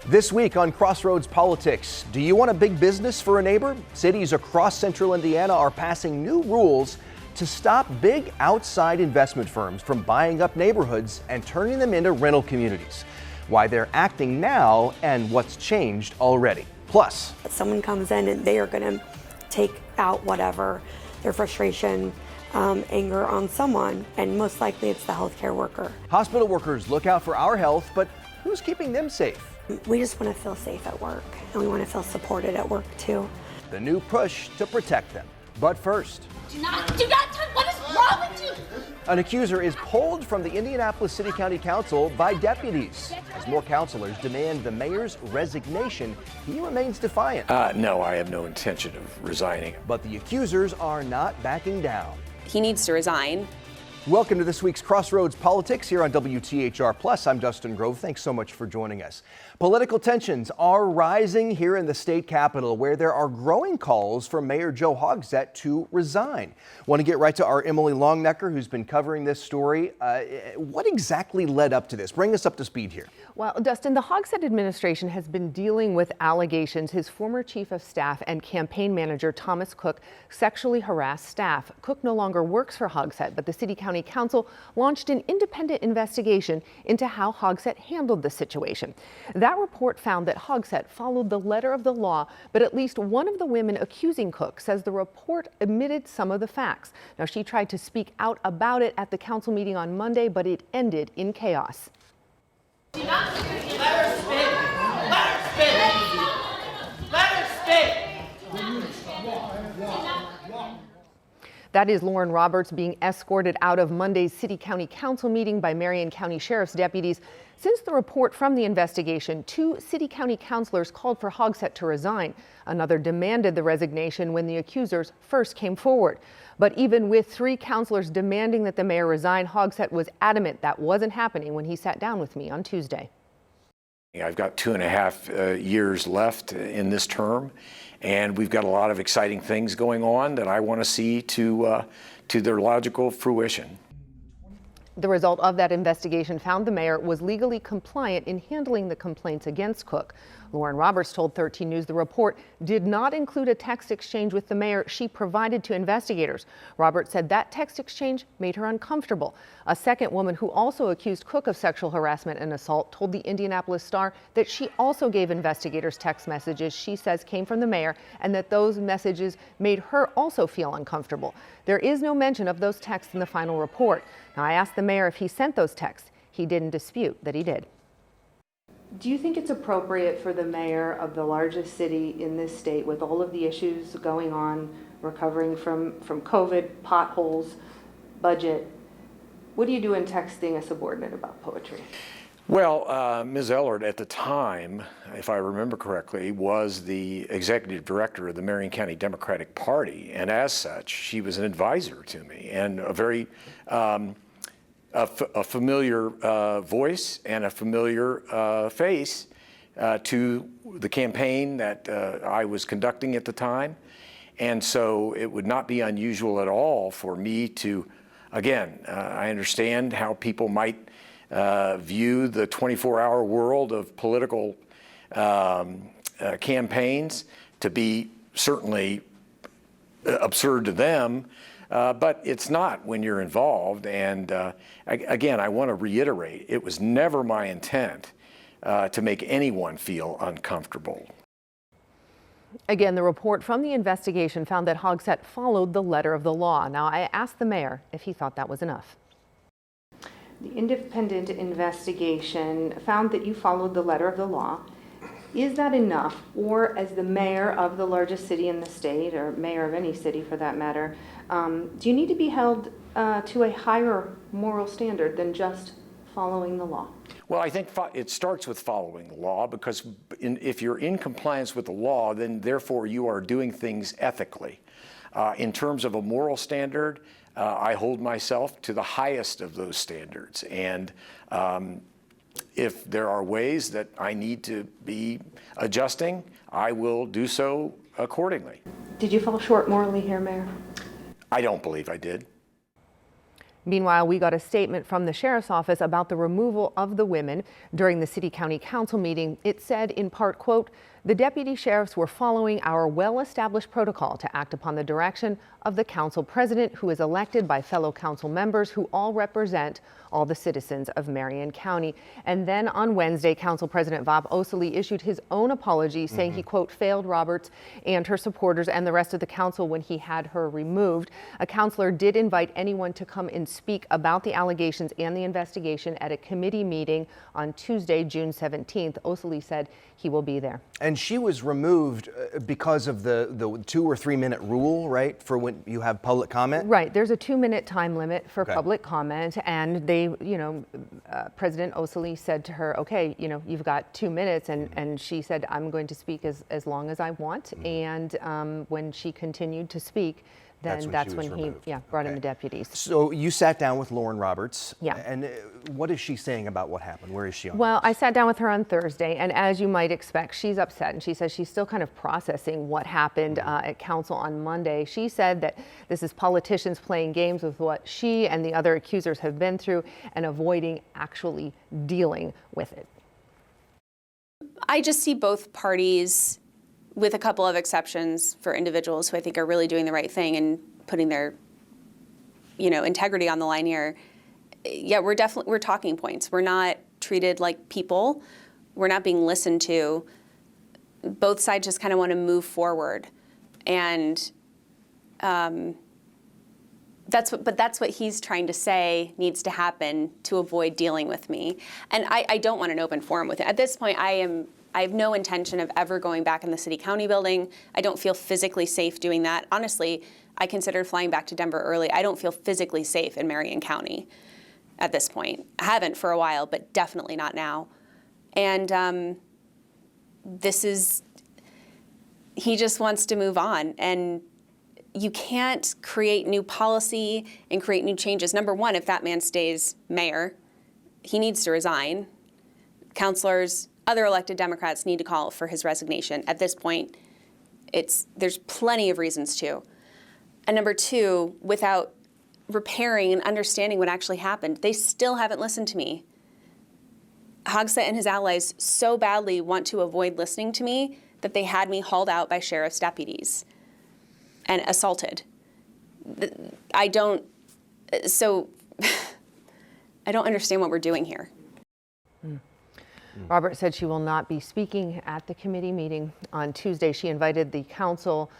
This week on Crossroads Politics, do you want a big business for a neighbor? Cities across central Indiana are passing new rules to stop big outside investment firms from buying up neighborhoods and turning them into rental communities. Why they're acting now and what's changed already. Plus, someone comes in and they are going to take out whatever, their frustration, anger on someone, and most likely it's the healthcare worker. Hospital workers look out for our health, but who's keeping them safe? We just want to feel safe at work, and we want to feel supported at work too. The new push to protect them. But first, do not touch. What is wrong with you? An accuser is pulled from the Indianapolis City County Council by deputies. As more councilors demand the mayor's resignation, he remains defiant. No, I have no intention of resigning. But the accusers are not backing down. He needs to resign. Welcome to this week's Crossroads Politics here on WTHR+. I'm Dustin Grove. Thanks so much for joining us. Political tensions are rising here in the state capitol, where there are growing calls for Mayor Joe Hogsett to resign. Want to get right to our Emily Longnecker, who's been covering this story. What exactly led up to this? Bring us up to speed here. Well, Dustin, the Hogsett administration has been dealing with allegations his former chief of staff and campaign manager Thomas Cook sexually harassed staff. Cook no longer works for Hogsett, but the City County Council launched an independent investigation into how Hogsett handled the situation. That report found that Hogsett followed the letter of the law, but at least one of the women accusing Cook says the report omitted some of the facts. Now, she tried to speak out about it at the council meeting on Monday, but it ended in chaos. Do not let her spin. Let her spin. Let her spin. That is Lauren Roberts being escorted out of Monday's City County Council meeting by Marion County Sheriff's deputies. Since the report from the investigation, 2 City County councilors called for Hogsett to resign. Another demanded the resignation when the accusers first came forward. But even with 3 councilors demanding that the mayor resign, Hogsett was adamant that wasn't happening when he sat down with me on Tuesday. I've got 2.5 years left in this term, and we've got a lot of exciting things going on that I want to see to their logical fruition. The result of that investigation found the mayor was legally compliant in handling the complaints against Cook. Lauren Roberts told 13 News the report did not include a text exchange with the mayor she provided to investigators. Roberts said that text exchange made her uncomfortable. A second woman who also accused Cook of sexual harassment and assault told the Indianapolis Star that she also gave investigators text messages she says came from the mayor and that those messages made her also feel uncomfortable. There is no mention of those texts in the final report. Now, I asked the mayor if he sent those texts. He didn't dispute that he did. Do you think it's appropriate for the mayor of the largest city in this state, with all of the issues going on, recovering from COVID, potholes, budget, what do you do in texting a subordinate about poetry? Well, Ms. Ellard at the time, if I remember correctly, was the executive director of the Marion County Democratic Party, and as such, she was an advisor to me and a very a familiar voice and a familiar face to the campaign that I was conducting at the time. And so it would not be unusual at all for me to, again, I understand how people might view the 24-hour world of political campaigns to be certainly absurd to them. But it's not when you're involved. And again, I want to reiterate, it was never my intent to make anyone feel uncomfortable. Again, the report from the investigation found that Hogsett followed the letter of the law. Now, I asked the mayor if he thought that was enough. The independent investigation found that you followed the letter of the law. Is that enough? Or as the mayor of the largest city in the state, or mayor of any city for that matter, do you need to be held to a higher moral standard than just following the law? Well, I think it starts with following the law, because if you're in compliance with the law, then therefore you are doing things ethically. In terms of a moral standard, I hold myself to the highest of those standards. And if there are ways that I need to be adjusting, I will do so accordingly. Did you fall short morally here, Mayor? I don't believe I did. Meanwhile, we got a statement from the sheriff's office about the removal of the women during the city county council meeting. It said in part, quote, "The deputy sheriffs were following our well-established protocol to act upon the direction of the council president, who is elected by fellow council members who all represent all the citizens of Marion County." And then on Wednesday, Council President Bob Oseley issued his own apology, saying he, quote, failed Roberts and her supporters and the rest of the council when he had her removed. A counselor did invite anyone to come and speak about the allegations and the investigation at a committee meeting on Tuesday, June 17th. Oseley said he will be there. And she was removed because of the 2 or 3 minute rule, right? For when you have public comment? Right. There's a 2-minute time limit for public comment. And they, President Oseley said to her, okay, you've got 2 minutes. And she said, I'm going to speak as long as I want. And when she continued to speak, then that's when he brought in the deputies. So you sat down with Lauren Roberts. Yeah. And what is she saying about what happened? Where is she on Well, this? I sat down with her on Thursday, and as you might expect, she's upset, and she says she's still kind of processing what happened at council on Monday. She said that this is politicians playing games with what she and the other accusers have been through and avoiding actually dealing with it. I just see both parties, with a couple of exceptions for individuals who I think are really doing the right thing and putting their, integrity on the line here. Yeah, we're talking points. We're not treated like people. We're not being listened to. Both sides just kind of want to move forward, and that's what he's trying to say needs to happen to avoid dealing with me. And I don't want an open forum with it. At this point, I have no intention of ever going back in the city county building. I don't feel physically safe doing that. Honestly, I considered flying back to Denver early. I don't feel physically safe in Marion County at this point. I haven't for a while, but definitely not now. And he just wants to move on. And you can't create new policy and create new changes. Number one, if that man stays mayor, he needs to resign. Councilors, other elected Democrats need to call for his resignation. At this point, there's plenty of reasons to. And number two, without repairing and understanding what actually happened, they still haven't listened to me. Hogsett and his allies so badly want to avoid listening to me that they had me hauled out by sheriff's deputies and assaulted. I don't understand what we're doing here. Robert said she will not be speaking at the committee meeting on Tuesday. She invited the council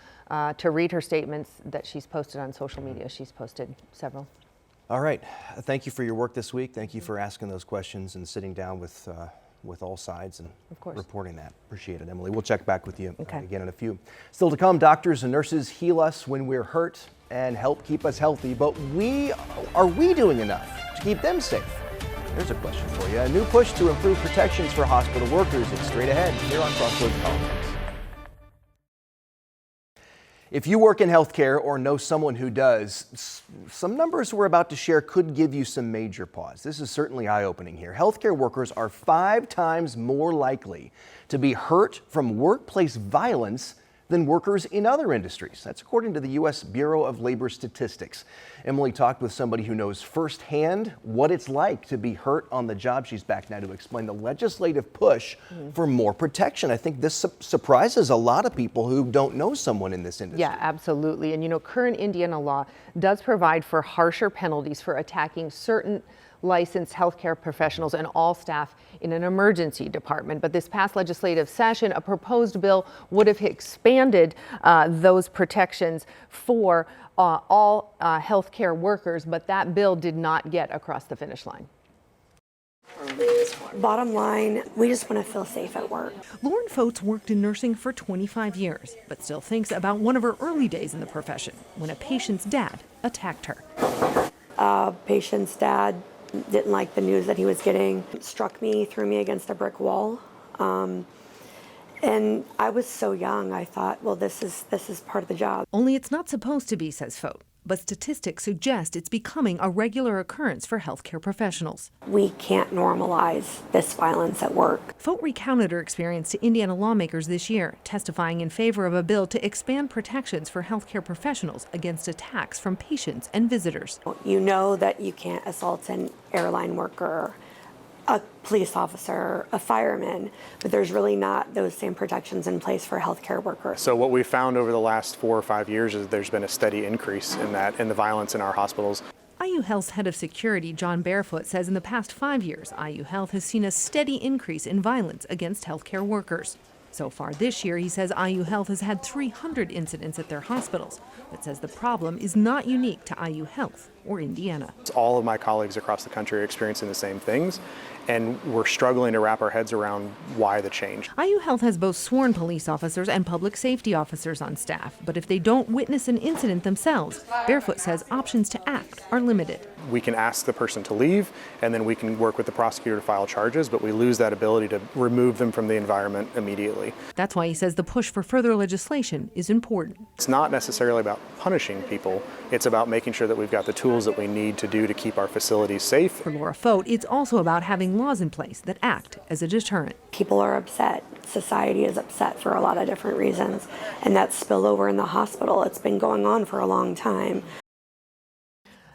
to read her statements that she's posted on social media. She's posted several. All right. Thank you for your work this week. Thank you for asking those questions and sitting down with all sides and reporting that. Appreciate it, Emily. We'll check back with you again in a few. Still to come, doctors and nurses heal us when we're hurt and help keep us healthy. But are we doing enough to keep them safe? There's a question for you. A new push to improve protections for hospital workers. It's straight ahead here on Crossroads Politics. If you work in healthcare or know someone who does, some numbers we're about to share could give you some major pause. This is certainly eye-opening here. Healthcare workers are 5 times more likely to be hurt from workplace violence than workers in other industries. That's according to the U.S. Bureau of Labor Statistics. Emily talked with somebody who knows firsthand what it's like to be hurt on the job. She's back now to explain the legislative push for more protection. I think this surprises a lot of people who don't know someone in this industry. Yeah, absolutely. And current Indiana law does provide for harsher penalties for attacking certain licensed healthcare professionals and all staff in an emergency department. But this past legislative session, a proposed bill would have expanded those protections for all healthcare workers, but that bill did not get across the finish line. Bottom line, we just want to feel safe at work. Lauren Fotes worked in nursing for 25 years, but still thinks about one of her early days in the profession when a patient's dad attacked her. Patient's dad didn't like the news that he was getting, struck me, threw me against a brick wall. And I was so young, I thought, well, this is part of the job. Only it's not supposed to be, says Fote. but statistics suggest it's becoming a regular occurrence for healthcare professionals. We can't normalize this violence at work. Vote recounted her experience to Indiana lawmakers this year, testifying in favor of a bill to expand protections for healthcare professionals against attacks from patients and visitors. You know that you can't assault an airline worker, a police officer, a fireman, but there's really not those same protections in place for healthcare workers. So what we found over the last 4 or 5 years is there's been a steady increase in the violence in our hospitals. IU Health's head of security, John Barefoot, says in the past 5 years, IU Health has seen a steady increase in violence against healthcare workers. So far this year, he says IU Health has had 300 incidents at their hospitals, but says the problem is not unique to IU Health or Indiana. All of my colleagues across the country are experiencing the same things, and we're struggling to wrap our heads around why the change. IU Health has both sworn police officers and public safety officers on staff, but if they don't witness an incident themselves, Barefoot says options to act are limited. We can ask the person to leave, and then we can work with the prosecutor to file charges, but we lose that ability to remove them from the environment immediately. That's why he says the push for further legislation is important. It's not necessarily about punishing people, it's about making sure that we've got the tools that we need to do to keep our facilities safe. For Laura Fote, it's also about having laws in place that act as a deterrent. People are upset. Society is upset for a lot of different reasons, and that spillover in the hospital, it's been going on for a long time.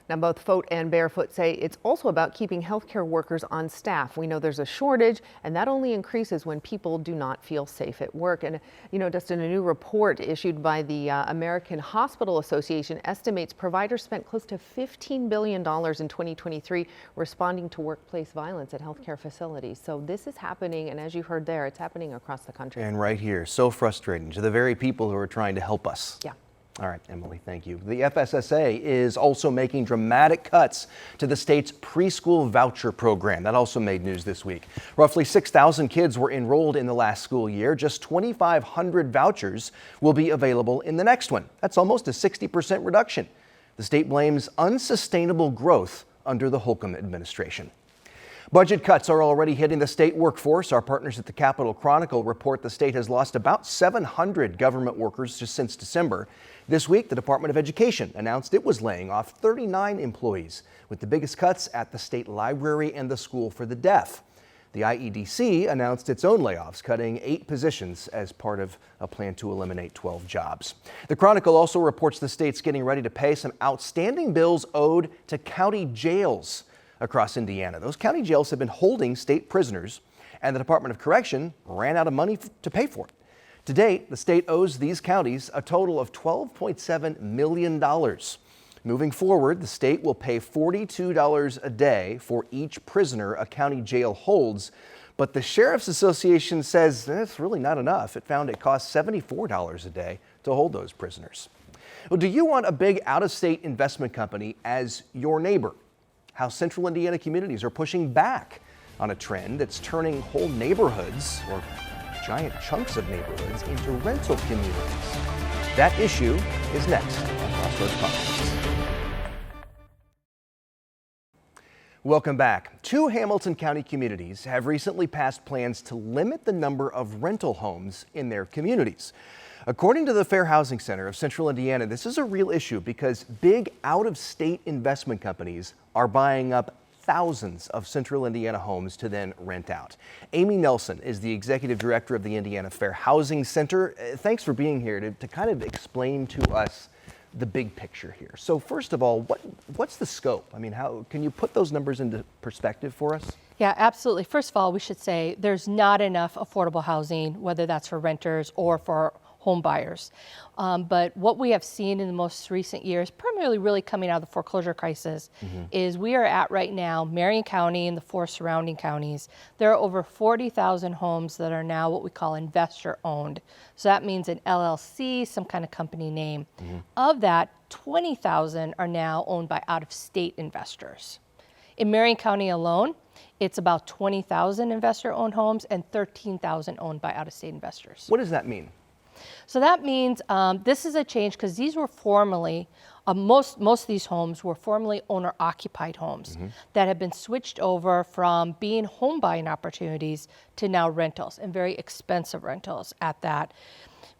Now, both Fote and Barefoot say it's also about keeping healthcare workers on staff. We know there's a shortage, and that only increases when people do not feel safe at work. And, you know, Dustin, a new report issued by the American Hospital Association estimates providers spent close to $15 billion in 2023 responding to workplace violence at healthcare facilities. So this is happening, and as you heard there, it's happening across the country. And right here, so frustrating to the very people who are trying to help us. Yeah. All right, Emily, thank you. The FSSA is also making dramatic cuts to the state's preschool voucher program. That also made news this week. Roughly 6,000 kids were enrolled in the last school year. Just 2,500 vouchers will be available in the next one. That's almost a 60% reduction. The state blames unsustainable growth under the Holcomb administration. Budget cuts are already hitting the state workforce. Our partners at the Capitol Chronicle report the state has lost about 700 government workers just since December. This week, the Department of Education announced it was laying off 39 employees, with the biggest cuts at the state library and the School for the Deaf. The IEDC announced its own layoffs, cutting 8 positions as part of a plan to eliminate 12 jobs. The Chronicle also reports the state's getting ready to pay some outstanding bills owed to county jails across Indiana. Those county jails have been holding state prisoners, and the Department of Correction ran out of money to pay for it. To date, the state owes these counties a total of $12.7 million. Moving forward, the state will pay $42 a day for each prisoner a county jail holds, but the Sheriff's Association says that's really not enough. It found it costs $74 a day to hold those prisoners. Well, do you want a big out-of-state investment company as your neighbor? How Central Indiana communities are pushing back on a trend that's turning whole neighborhoods, or giant chunks of neighborhoods, into rental communities. That issue is next on Crossroads Politics. Welcome back. 2 Hamilton County communities have recently passed plans to limit the number of rental homes in their communities. According to the Fair Housing Center of Central Indiana, this is a real issue because big out-of-state investment companies are buying up thousands of Central Indiana homes to then rent out. Amy Nelson is the executive director of the Indiana Fair Housing Center. Thanks for being here to kind of explain to us the big picture here. So first of all, what's the scope? I mean, how can you put those numbers into perspective for us? Yeah, absolutely. First of all, we should say there's not enough affordable housing, whether that's for renters or for home buyers. But what we have seen in the most recent years, primarily really coming out of the foreclosure crisis, is we are at right now, Marion County and the 4 surrounding counties, there are over 40,000 homes that are now what we call investor owned. So that means an LLC, some kind of company name. Of that, 20,000 are now owned by out-of-state investors. In Marion County alone, it's about 20,000 investor-owned homes and 13,000 owned by out-of-state investors. What does that mean? So that means this is a change because these were formerly, most of these homes were formerly owner-occupied homes that have been switched over from being home buying opportunities to now rentals, and very expensive rentals at that.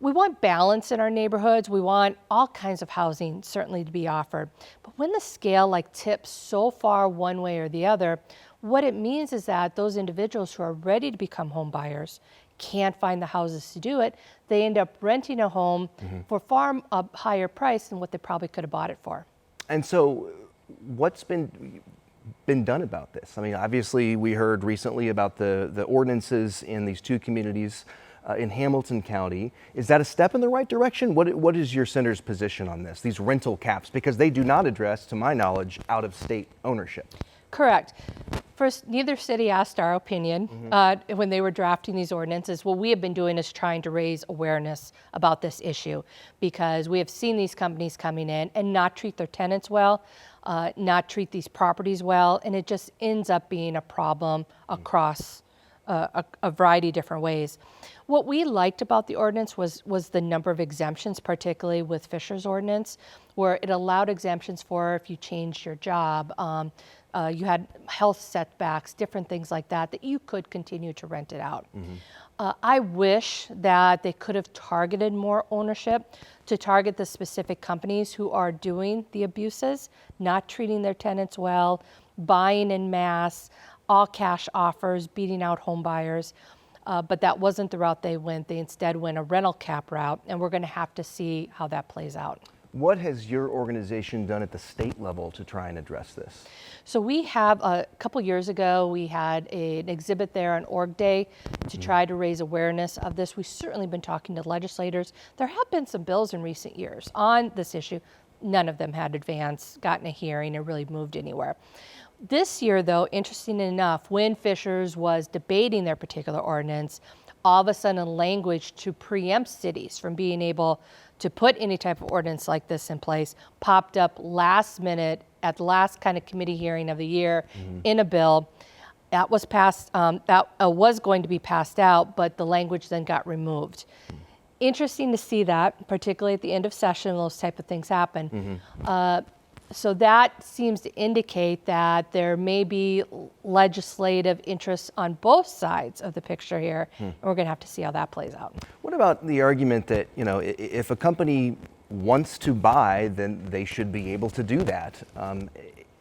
We want balance in our neighborhoods. We want all kinds of housing certainly to be offered. But when the scale like tips so far one way or the other, what it means is that those individuals who are ready to become home buyers can't find the houses to do it. They end up renting a home for far a higher price than what they probably could have bought it for. And so what's been done about this? I mean, obviously we heard recently about the ordinances in these two communities in Hamilton County. Is that a step in the right direction? What is your center's position on this, these rental caps? Because they do not address, to my knowledge, out-of-state ownership. Correct. First, neither city asked our opinion when they were drafting these ordinances. What we have been doing is trying to raise awareness about this issue, because we have seen these companies coming in and not treat their tenants well, not treat these properties well, and it just ends up being a problem across a variety of different ways. What we liked about the ordinance was the number of exemptions, particularly with Fisher's ordinance, where it allowed exemptions for if you changed your job, you had health setbacks, different things like that, that you could continue to rent it out. I wish that they could have targeted more ownership to target the specific companies who are doing the abuses, not treating their tenants well, buying en masse, all cash offers, beating out home buyers. But that wasn't the route they went. They instead went a rental cap route, and we're going to have to see how that plays out. What has your organization done at the state level to try and address this? So we have, a couple years ago, we had an exhibit there on Org Day to try to raise awareness of this. We've certainly been talking to legislators. There have been some bills in recent years on this issue. None of them had advanced, gotten a hearing, or really moved anywhere. This year, though, interesting enough, when Fisher's was debating their particular ordinance, all of a sudden language to preempt cities from being able to put any type of ordinance like this in place popped up last minute at the last kind of committee hearing of the year in a bill. That was passed, that was going to be passed out, but the language then got removed. Interesting to see that, particularly at the end of session, those type of things happen. So that seems to indicate that there may be legislative interests on both sides of the picture here, and we're going to have to see how that plays out. What about the argument that, you know, if a company wants to buy, then they should be able to do that?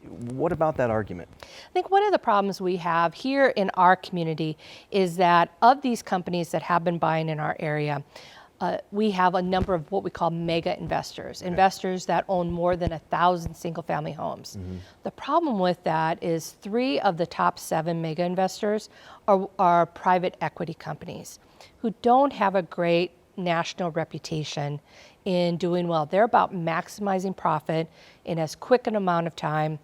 What about that argument? I think one of the problems we have here in our community is that of these companies that have been buying in our area, we have a number of what we call mega investors, investors that own more than 1,000 single-family homes. The problem with that is 3 of the top 7 mega investors are private equity companies who don't have a great national reputation in doing well. They're about maximizing profit in as quick an amount of time.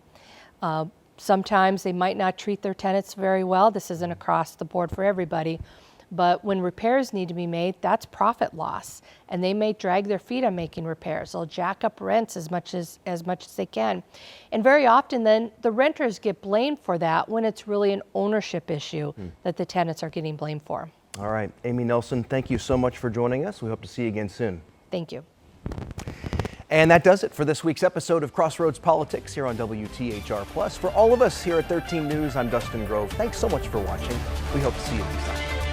Sometimes they might not treat their tenants very well. This isn't across the board for everybody. But when repairs need to be made, that's profit loss. And they may drag their feet on making repairs. They'll jack up rents as much as they can. And very often then the renters get blamed for that when it's really an ownership issue that the tenants are getting blamed for. All right, Amy Nelson, thank you so much for joining us. We hope to see you again soon. Thank you. And that does it for this week's episode of Crossroads Politics here on WTHR+. For all of us here at 13 News, I'm Dustin Grove. Thanks so much for watching. We hope to see you next time.